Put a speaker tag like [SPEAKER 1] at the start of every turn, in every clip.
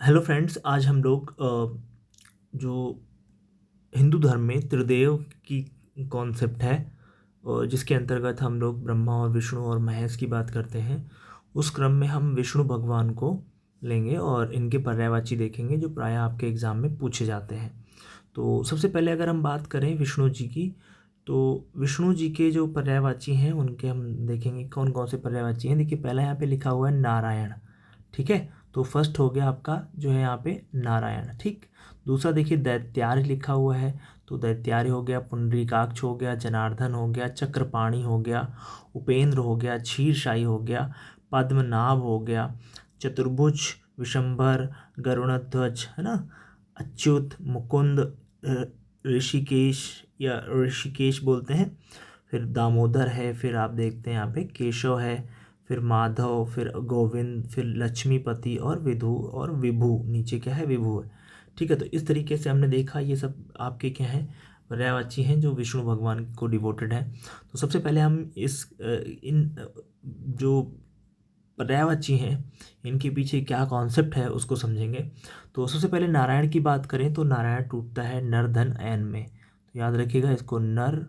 [SPEAKER 1] Hello friends, आज हम लोग जो हिंदू धर्म में त्रिदेव की कॉन्सेप्ट है और जिसके अंतर्गत हम लोग ब्रह्मा और विष्णु और महेश की बात करते हैं। उस क्रम में हम विष्णु भगवान को लेंगे और इनके पर्यायवाची देखेंगे जो प्रायः आपके एग्ज़ाम में पूछे जाते हैं। तो सबसे पहले अगर हम बात करें विष्णु जी की, तो विष्णु जी के जो पर्यायवाची हैं उनके हम देखेंगे कौन कौन से पर्यायवाची हैं। देखिए, पहला यहाँ पे लिखा हुआ है नारायण। ठीक है, तो फर्स्ट हो गया आपका जो है यहाँ पे नारायण। ठीक, दूसरा देखिए दैत्यार्य लिखा हुआ है, तो दैत्यार्य हो गया, पुंडरीकाक्ष हो गया, जनार्दन हो गया, चक्रपाणि हो गया, उपेंद्र हो गया, क्षीरशायी हो गया, पद्मनाभ हो गया, चतुर्भुज, विशंभर, गरुड़ध्वज, है ना, अच्युत, मुकुंद, ऋषिकेश या ऋषिकेश बोलते हैं, फिर दामोदर है, फिर आप देखते हैं यहाँ पे केशव है, फिर माधव, फिर गोविंद, फिर लक्ष्मीपति और विधु और विभु, नीचे क्या है विभु है। ठीक है, तो इस तरीके से हमने देखा ये सब आपके क्या हैं पर्यायवाची हैं जो विष्णु भगवान को डिवोटेड है। तो सबसे पहले हम इन जो पर्यायवाची हैं इनके पीछे क्या कॉन्सेप्ट है उसको समझेंगे। तो सबसे पहले नारायण की बात करें तो नारायण टूटता है नर धन अयन में। तो याद रखिएगा, इसको नर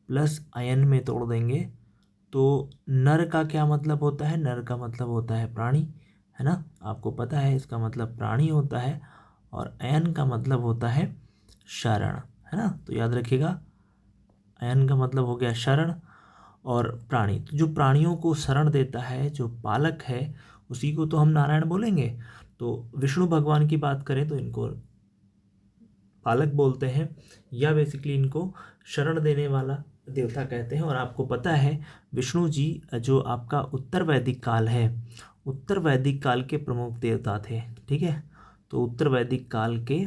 [SPEAKER 1] प्लस अयन में तोड़ देंगे तो नर का क्या मतलब होता है, नर का मतलब होता है प्राणी, है ना, आपको पता है इसका मतलब प्राणी होता है। और अयन का मतलब होता है शरण, है ना, तो याद रखिएगा अयन का मतलब हो गया शरण और प्राणी। तो जो प्राणियों को शरण देता है, जो पालक है, उसी को तो हम नारायण बोलेंगे। तो विष्णु भगवान की बात करें तो इनको पालक बोलते हैं या बेसिकली इनको शरण देने वाला देवता कहते हैं। और आपको पता है विष्णु जी जो आपका उत्तर वैदिक काल है, उत्तर वैदिक काल के प्रमुख देवता थे। ठीक है, तो उत्तर वैदिक काल के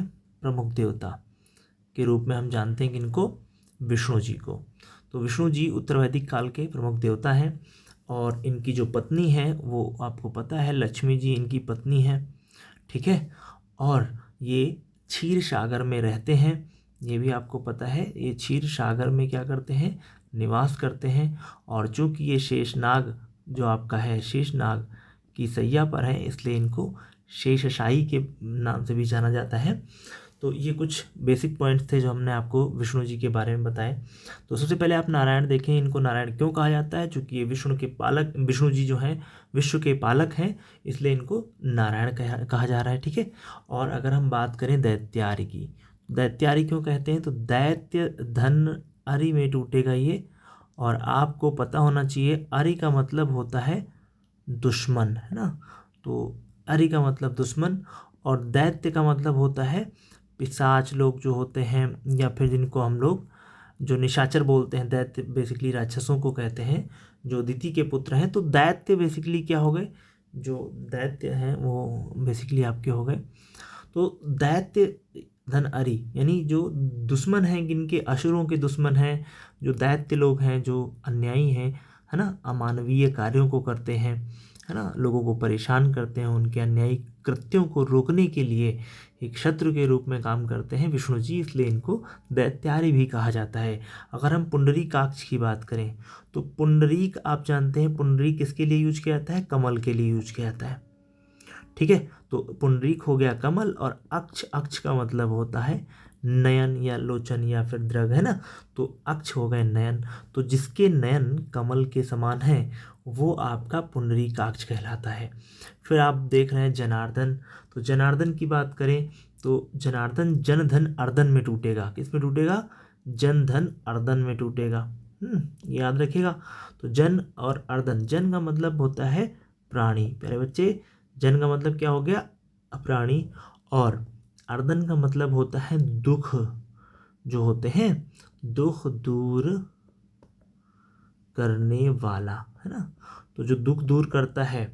[SPEAKER 1] प्रमुख देवता के रूप में हम जानते हैं कि इनको विष्णु जी को। तो विष्णु जी उत्तर वैदिक काल के प्रमुख देवता हैं और इनकी जो पत्नी है वो आपको पता है लक्ष्मी जी इनकी पत्नी है। ठीक है, और ये क्षीर सागर में रहते हैं, ये भी आपको पता है। ये क्षीर सागर में क्या करते हैं, निवास करते हैं। और चूंकि ये शेषनाग जो आपका है, शेषनाग की सैया पर है, इसलिए इनको शेषशायी के नाम से भी जाना जाता है। तो ये कुछ बेसिक पॉइंट्स थे जो हमने आपको विष्णु जी के बारे में बताए। तो सबसे पहले आप नारायण देखें, इनको नारायण क्यों कहा जाता है, चूँकि ये विष्णु के पालक, विष्णु जी जो हैं विश्व के पालक हैं, इसलिए इनको नारायण कहा जा रहा है। ठीक है, और अगर हम बात करें दैत्यारी की, दैत्यारी क्यों कहते हैं, तो दैत्य धन अरि में टूटेगा ये। और आपको पता होना चाहिए अरि का मतलब होता है दुश्मन, है ना, तो अरि का मतलब दुश्मन और दैत्य का मतलब होता है पिशाच लोग जो होते हैं, या फिर जिनको हम लोग जो निशाचर बोलते हैं। दैत्य बेसिकली राक्षसों को कहते हैं जो अदिति के पुत्र हैं। तो दैत्य बेसिकली क्या हो गए, जो दैत्य हैं वो बेसिकली आपके हो गए। तो दैत्य धन अरि यानी जो दुश्मन हैं, जिनके असुरों के दुश्मन हैं, जो दैत्य लोग हैं, जो अन्यायी हैं, है ना, अमानवीय कार्यों को करते हैं, है ना, लोगों को परेशान करते हैं, उनके अन्यायी कृत्यों को रोकने के लिए एक शत्रु के रूप में काम करते हैं विष्णु जी, इसलिए इनको दैत्यारी भी कहा जाता है। अगर हम पुंडरीकाक्ष की बात करें तो पुंडरीक आप जानते हैं, पुंडरीक किसके लिए यूज किया जाता है, कमल के लिए यूज किया जाता है। ठीक है, तो पुंडरीक हो गया कमल और अक्ष, अक्ष का मतलब होता है नयन या लोचन या फिर दृग, है ना, तो अक्ष हो गए नयन। तो जिसके नयन कमल के समान है वो आपका पुंडरीकाक्ष कहलाता है। फिर आप देख रहे हैं जनार्दन, तो जनार्दन की बात करें तो जनार्दन जन धन अर्दन में टूटेगा। किस में टूटेगा, जन धन अर्दन में टूटेगा। याद रखिएगा। तो जन और अर्दन, जन का मतलब होता है प्राणी, प्यारे बच्चे, जन का मतलब क्या हो गया, प्राणी, और अर्दन का मतलब होता है दुख, जो होते हैं दुख दूर करने वाला, है ना, तो जो दुख दूर करता है,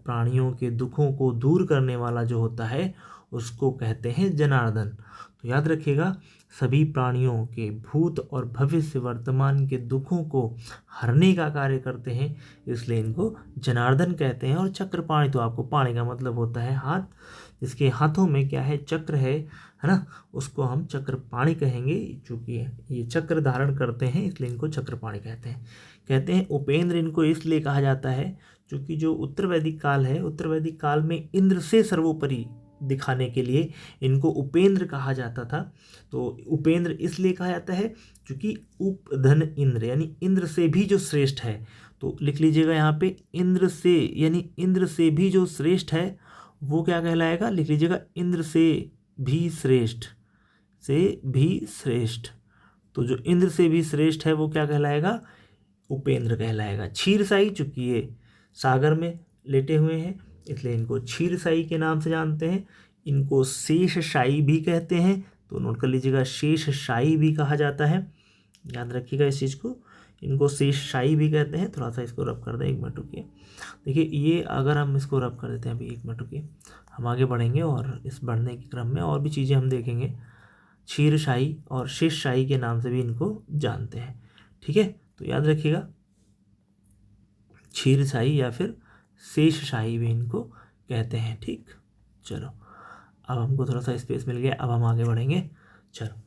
[SPEAKER 1] प्राणियों के दुखों को दूर करने वाला जो होता है उसको कहते हैं जनार्दन। तो याद रखिएगा, सभी प्राणियों के भूत और भविष्य वर्तमान के दुखों को हरने का कार्य करते हैं, इसलिए इनको जनार्दन कहते हैं। और चक्रपाणि, तो आपको पाणी का मतलब होता है हाथ, जिसके हाथों में क्या है, चक्र है ना, उसको हम चक्रपाणि कहेंगे। चूँकि ये चक्र धारण करते हैं इसलिए इनको चक्रपाणि कहते हैं। कहते हैं उपेंद्र इनको इसलिए कहा जाता है क्योंकि जो उत्तर वैदिक काल है, उत्तर वैदिक काल में इंद्र से सर्वोपरि दिखाने के लिए इनको उपेंद्र कहा जाता था। तो उपेंद्र इसलिए कहा जाता है क्योंकि उप धन इंद्र यानी इंद्र से भी जो श्रेष्ठ है। तो लिख लीजिएगा यहाँ पे इंद्र से यानी इंद्र से भी जो श्रेष्ठ है वो क्या कहलाएगा, लिख लीजिएगा इंद्र से भी श्रेष्ठ, से भी श्रेष्ठ। तो जो इंद्र से भी श्रेष्ठ है वो क्या कहलाएगा, उपेंद्र कहलाएगा। क्षीरसाई, चूंकि ये सागर में लेटे हुए हैं इसलिए इनको क्षीरसाई के नाम से जानते हैं। इनको शेषशायी भी कहते हैं, तो नोट कर लीजिएगा शेषशायी भी कहा जाता है, याद रखिएगा इस चीज़ को। इनको शेषशायी भी कहते हैं। थोड़ा सा इसको रब कर दें, 1 मिनट रुकिए। देखिए ये अगर हम इसको रब कर देते हैं अभी, 1 मिनट रुकिए, हम आगे बढ़ेंगे और इस बढ़ने के क्रम में और भी चीज़ें हम देखेंगे। क्षीरशायी और शेषशायी के नाम से भी इनको जानते हैं, ठीक है। तो याद रखिएगा क्षीरशायी या फिर शेषशायी भी इनको कहते हैं, ठीक। चलो अब हमको थोड़ा सा स्पेस मिल गया, अब हम आगे बढ़ेंगे। चलो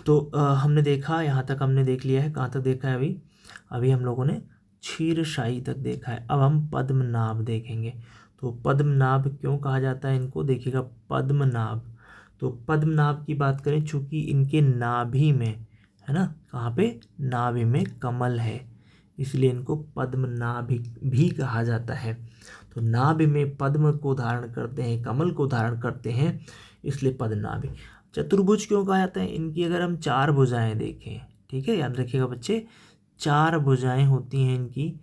[SPEAKER 1] तो हमने देखा, यहाँ तक हमने देख लिया है। कहाँ तक देखा है अभी, अभी हम लोगों ने क्षीरशायी तक देखा है। अब हम पद्मनाभ देखेंगे। तो पद्मनाभ क्यों कहा जाता है इनको, देखिएगा पद्मनाभ। तो पद्मनाभ की बात करें, चूँकि इनके नाभि में है ना, कहाँ पे, नाभि में कमल है, इसलिए इनको पद्मनाभ भी कहा जाता है। तो नाभि में पद्म को धारण करते हैं, कमल को धारण करते हैं, इसलिए पद्मनाभ। चतुर्भुज क्यों कहा जाता है, इनकी अगर हम 4 भुजाएं देखें, ठीक है, याद रखिएगा बच्चे, 4 भुजाएं होती हैं इनकी,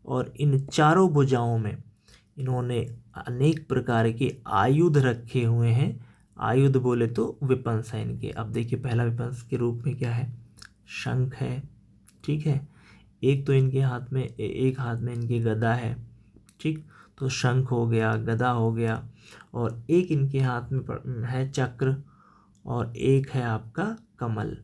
[SPEAKER 1] और इन चारों भुजाओं में इन्होंने अनेक प्रकार के आयुध रखे हुए हैं। आयुध बोले तो विपंस है इनके। अब देखिए पहला विपंस के रूप में क्या है, शंख है, ठीक है। एक तो इनके हाथ में, एक हाथ में इनके गदा है, ठीक। तो शंख हो गया, गदा हो गया, और एक इनके हाथ में है चक्र, और एक है आपका कमल।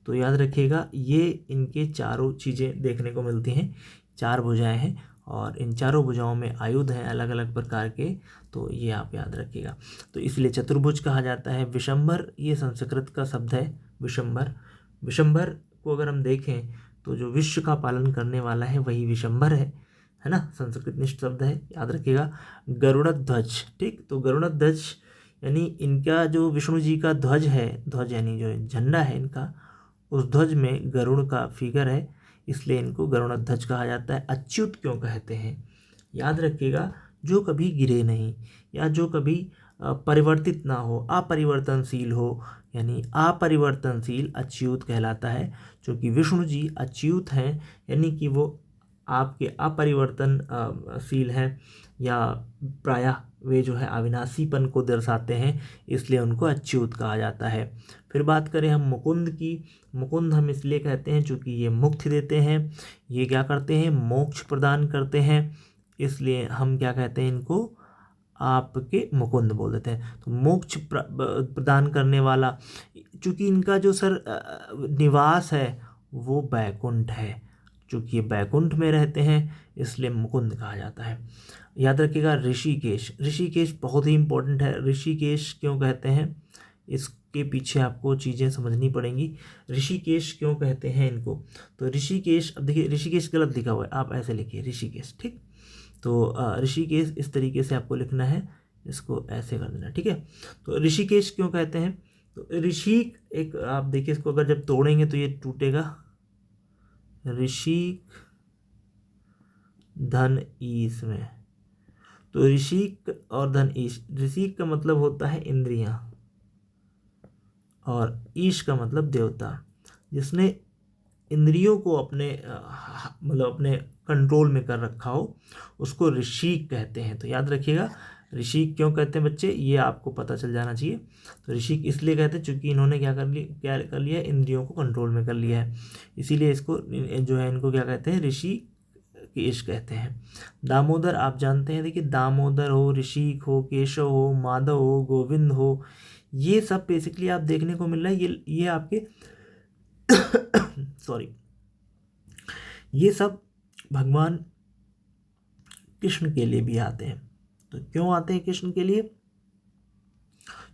[SPEAKER 1] तो याद रखिएगा ये इनके चारों चीज़ें देखने को मिलती हैं। 4 भुजाएं हैं और इन चारों भुजाओं में आयुध हैं अलग अलग प्रकार के, तो ये आप याद रखिएगा। तो इसलिए चतुर्भुज कहा जाता है। विशंभर, ये संस्कृत का शब्द है विशंभर। विशंभर को अगर हम देखें तो जो विश्व का पालन करने वाला है वही विशंभर है ना, संस्कृत निष्ठ शब्द है, याद रखिएगा। गरुड़ध्वज, ठीक। तो गरुड़ध्वज यानी इनका जो विष्णु जी का ध्वज है, ध्वज यानी जो झंडा है इनका, उस ध्वज में गरुड़ का फिगर है, इसलिए इनको गरुड़ध्वज कहा जाता है। अच्युत क्यों कहते हैं, याद रखिएगा, जो कभी गिरे नहीं या जो कभी परिवर्तित ना हो, अपरिवर्तनशील हो, यानी अपरिवर्तनशील अच्युत कहलाता है। क्योंकि विष्णु जी अच्युत हैं, यानी कि वो आपके अपरिवर्तनशील हैं, या प्रायः वे जो है अविनाशीपन को दर्शाते हैं, इसलिए उनको अच्युत कहा जाता है। फिर बात करें हम मुकुंद की। मुकुंद हम इसलिए कहते हैं क्योंकि ये मुक्ति देते हैं, ये क्या करते हैं, मोक्ष प्रदान करते हैं, इसलिए हम क्या कहते हैं इनको, आपके मुकुंद बोल देते हैं। तो मोक्ष प्रदान करने वाला, चूँकि इनका जो निवास है वो बैकुंठ है, चूँकि ये बैकुंठ में रहते हैं इसलिए मुकुंद कहा जाता है। याद रखिएगा ऋषिकेश। ऋषिकेश बहुत ही इंपॉर्टेंट है। ऋषिकेश क्यों कहते हैं, इसके पीछे आपको चीज़ें समझनी पड़ेंगी। ऋषिकेश क्यों कहते हैं इनको, तो ऋषिकेश, अब देखिए ऋषिकेश गलत लिखा हुआ है, आप ऐसे लिखिए ऋषिकेश, ठीक। तो ऋषिकेश इस तरीके से आपको लिखना है, इसको ऐसे कर देना, ठीक है। तो ऋषिकेश क्यों कहते हैं, तो ऋषि एक, आप देखिए इसको अगर जब तोड़ेंगे तो ये टूटेगा, ऋषिक धन ईश में। तो ऋषिक और धन ईश, ऋषिक का मतलब होता है इंद्रियां और ईश का मतलब देवता। जिसने इंद्रियों को अपने मतलब अपने कंट्रोल में कर रखा हो उसको ऋषिक कहते हैं। तो याद रखिएगा ऋषिक क्यों कहते हैं बच्चे, ये आपको पता चल जाना चाहिए। तो ऋषिक इसलिए कहते हैं क्योंकि इन्होंने क्या कर लिया, इंद्रियों को कंट्रोल में कर लिया है, इसीलिए इसको जो है इनको क्या कहते हैं, ऋषिकेश कहते हैं। दामोदर आप जानते हैं, देखिए दामोदर हो, ऋषिक हो, केशव हो, माधव हो, गोविंद हो, ये सब बेसिकली आप देखने को मिल रहा है। ये आपके सॉरी, ये सब भगवान कृष्ण के लिए भी आते हैं। तो क्यों आते हैं कृष्ण के लिए,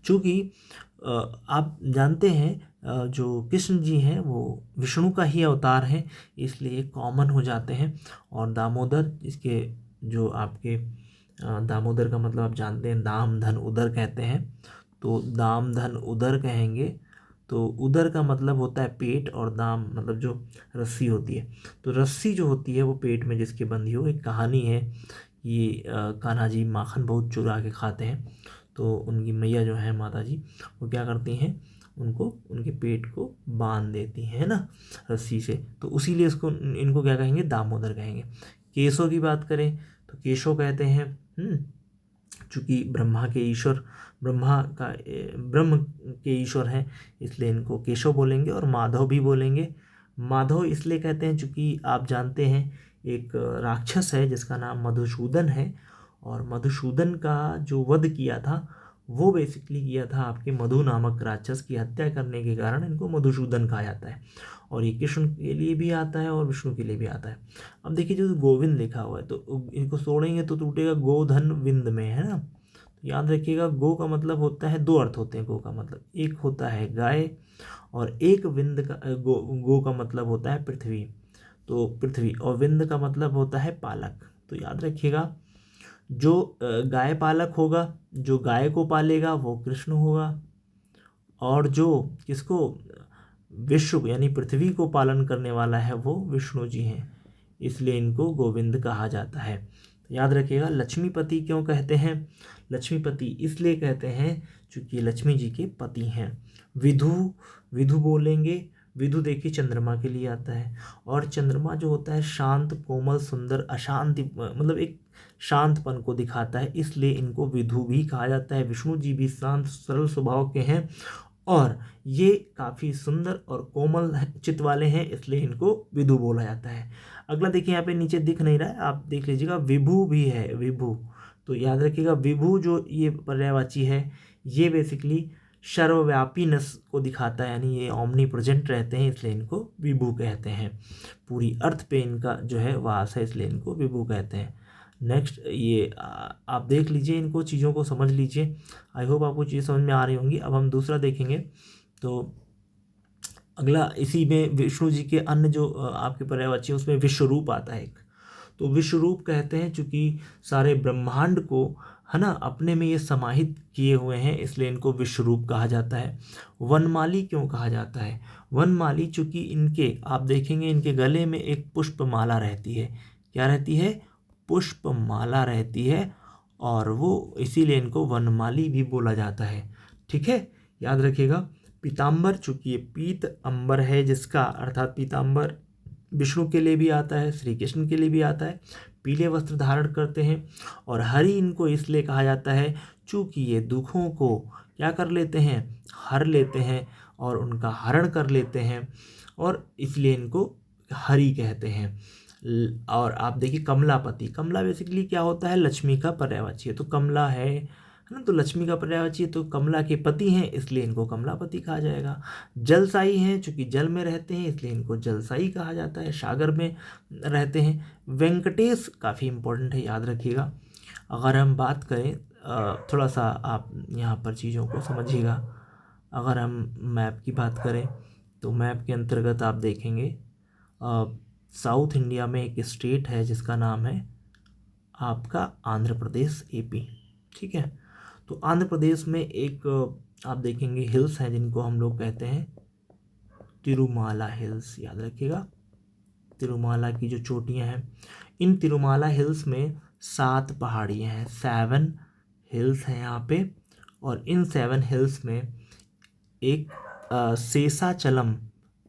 [SPEAKER 1] चूँकि आप जानते हैं जो कृष्ण जी हैं वो विष्णु का ही अवतार हैं, इसलिए कॉमन हो जाते हैं। और दामोदर इसके जो आपके दामोदर का मतलब आप जानते हैं, दाम धन उदर कहते हैं, तो दाम धन उदर कहेंगे। तो उदर का मतलब होता है पेट, और दाम मतलब जो रस्सी होती है, तो रस्सी जो होती है वो पेट में जिसके बंधी हो। एक कहानी है, ये कान्हा जी माखन बहुत चुरा के खाते हैं, तो उनकी मैया जो है माता जी, वो क्या करती हैं, उनको उनके पेट को बांध देती हैं ना रस्सी से, तो उसीलिए इसको इनको क्या कहेंगे, दामोदर कहेंगे। केशव की बात करें तो केशव कहते हैं, चूँकि ब्रह्मा के ईश्वर, ब्रह्म के ईश्वर हैं, इसलिए इनको केशव बोलेंगे। और माधव भी बोलेंगे। माधव इसलिए कहते हैं चूँकि आप जानते हैं एक राक्षस है जिसका नाम मधुसूदन है, और मधुसूदन का जो वध किया था वो बेसिकली किया था आपके मधु नामक राक्षस की हत्या करने के कारण इनको मधुसूदन कहा जाता है। और ये कृष्ण के लिए भी आता है और विष्णु के लिए भी आता है। अब देखिए जो गोविंद लिखा हुआ है, तो इनको तोड़ेंगे तो टूटेगा गोधन विंद में, है ना। तो याद रखिएगा, गो का मतलब होता है, दो अर्थ होते हैं गो का मतलब, एक होता है गाय, और एक विंद का गो का मतलब होता है पृथ्वी। तो पृथ्वी, और विंद का मतलब होता है पालक। तो याद रखिएगा, जो गाय पालक होगा, जो गाय को पालेगा वो कृष्ण होगा, और जो किसको, विश्व यानी पृथ्वी को पालन करने वाला है वो विष्णु जी हैं, इसलिए इनको गोविंद कहा जाता है। तो याद रखिएगा, लक्ष्मीपति क्यों कहते हैं, लक्ष्मीपति इसलिए कहते हैं क्योंकि लक्ष्मी जी के पति हैं। विधु, विधु बोलेंगे, विधु देखिए चंद्रमा के लिए आता है, और चंद्रमा जो होता है शांत, कोमल, सुंदर, अशांति मतलब एक शांतपन को दिखाता है, इसलिए इनको विधु भी कहा जाता है। विष्णु जी भी शांत सरल स्वभाव के हैं, और ये काफ़ी सुंदर और कोमल चित्त वाले हैं, इसलिए इनको विधु बोला जाता है। अगला देखिए, यहाँ पे नीचे दिख नहीं रहा है, आप देख लीजिएगा, विभु भी है, विभु। तो याद रखिएगा, विभु जो ये पर्यायवाची है, ये बेसिकली सर्वव्यापीनेस को दिखाता है, यानी ये ओमनी प्रेजेंट रहते हैं, इसलिए इनको विभु कहते हैं। पूरी अर्थ पे इनका जो है वास है, इसलिए इनको विभु कहते हैं। नेक्स्ट ये आप देख लीजिए, इनको चीज़ों को समझ लीजिए। आई होप आपको चीज़ समझ में आ रही होंगी। अब हम दूसरा देखेंगे, तो अगला इसी में विष्णु जी के अन्य जो आपके पर्यायवाची हैं उसमें विश्वरूप आता है एक। तो विश्वरूप कहते हैं चूँकि सारे ब्रह्मांड को, है ना, अपने में ये समाहित किए हुए हैं, इसलिए इनको विश्वरूप कहा जाता है। वनमाली क्यों कहा जाता है, वनमाली चूँकि इनके आप देखेंगे इनके गले में एक पुष्पमाला रहती है। क्या रहती है, पुष्पमाला रहती है, और वो इसीलिए इनको वनमाली भी बोला जाता है। ठीक है, याद रखिएगा। पीताम्बर, चूँकि ये पीत अंबर है जिसका, अर्थात पीताम्बर विष्णु के लिए भी आता है, श्री कृष्ण के लिए भी आता है। पीले वस्त्र धारण करते हैं, और हरि इनको इसलिए कहा जाता है चूँकि ये दुखों को क्या कर लेते हैं, हर लेते हैं, और उनका हरण कर लेते हैं, और इसलिए इनको हरि कहते हैं। और आप देखिए कमलापति, कमला बेसिकली क्या होता है, लक्ष्मी का पर्यायवाची है। तो कमला है ना, तो लक्ष्मी का पर्यायवाची है, तो कमला के पति हैं, इसलिए इनको कमलापति कहा जाएगा। जलसाई हैं, चूँकि जल में रहते हैं, इसलिए इनको जलसाई कहा जाता है, सागर में रहते हैं। वेंकटेश काफ़ी इम्पोर्टेंट है, याद रखिएगा। अगर हम बात करें, थोड़ा सा आप यहाँ पर चीज़ों को समझिएगा। अगर हम मैप की बात करें, तो मैप के अंतर्गत आप देखेंगे साउथ इंडिया में एक स्टेट है जिसका नाम है आपका आंध्र प्रदेश, एपी। ठीक है, तो आंध्र प्रदेश में एक आप देखेंगे हिल्स हैं जिनको हम लोग कहते हैं तिरुमाला हिल्स। याद रखिएगा, तिरुमाला की जो चोटियां हैं, इन तिरुमाला हिल्स में 7 पहाड़ियाँ हैं, 7 हिल्स हैं यहाँ पे। और इन 7 हिल्स में एक शेषाचलम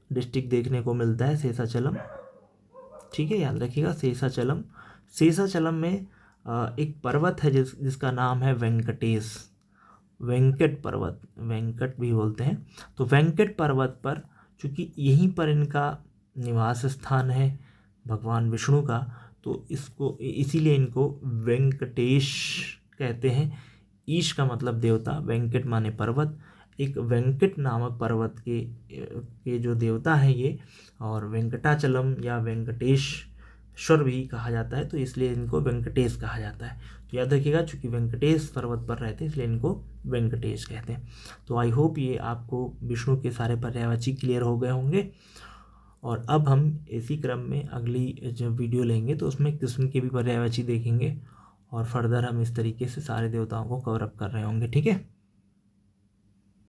[SPEAKER 1] डिस्ट्रिक्ट देखने को मिलता है, शेषाचलम। ठीक है, याद रखिएगा शेषाचलम। शेषाचलम में एक पर्वत है जिसका नाम है वेंकटेश, वेंकट पर्वत, वेंकट भी बोलते हैं। तो वेंकट पर्वत पर, चूँकि यहीं पर इनका निवास स्थान है भगवान विष्णु का, तो इसको इसीलिए इनको वेंकटेश कहते हैं। ईश का मतलब देवता, वेंकट माने पर्वत। एक वेंकट नामक पर्वत के जो देवता हैं ये, और वेंकटाचलम या वेंकटेश्वर भी कहा जाता है, तो इसलिए इनको वेंकटेश कहा जाता है। तो याद रखिएगा, चूँकि वेंकटेश पर्वत पर रहते हैं इसलिए इनको वेंकटेश कहते हैं। तो आई होप ये आपको विष्णु के सारे पर्यायवाची क्लियर हो गए होंगे। और अब हम इसी क्रम में अगली जो वीडियो लेंगे तो उसमें कृष्ण के भी पर्यायवाची देखेंगे, और फर्दर हम इस तरीके से सारे देवताओं को कवर अप कर रहे होंगे। ठीक है।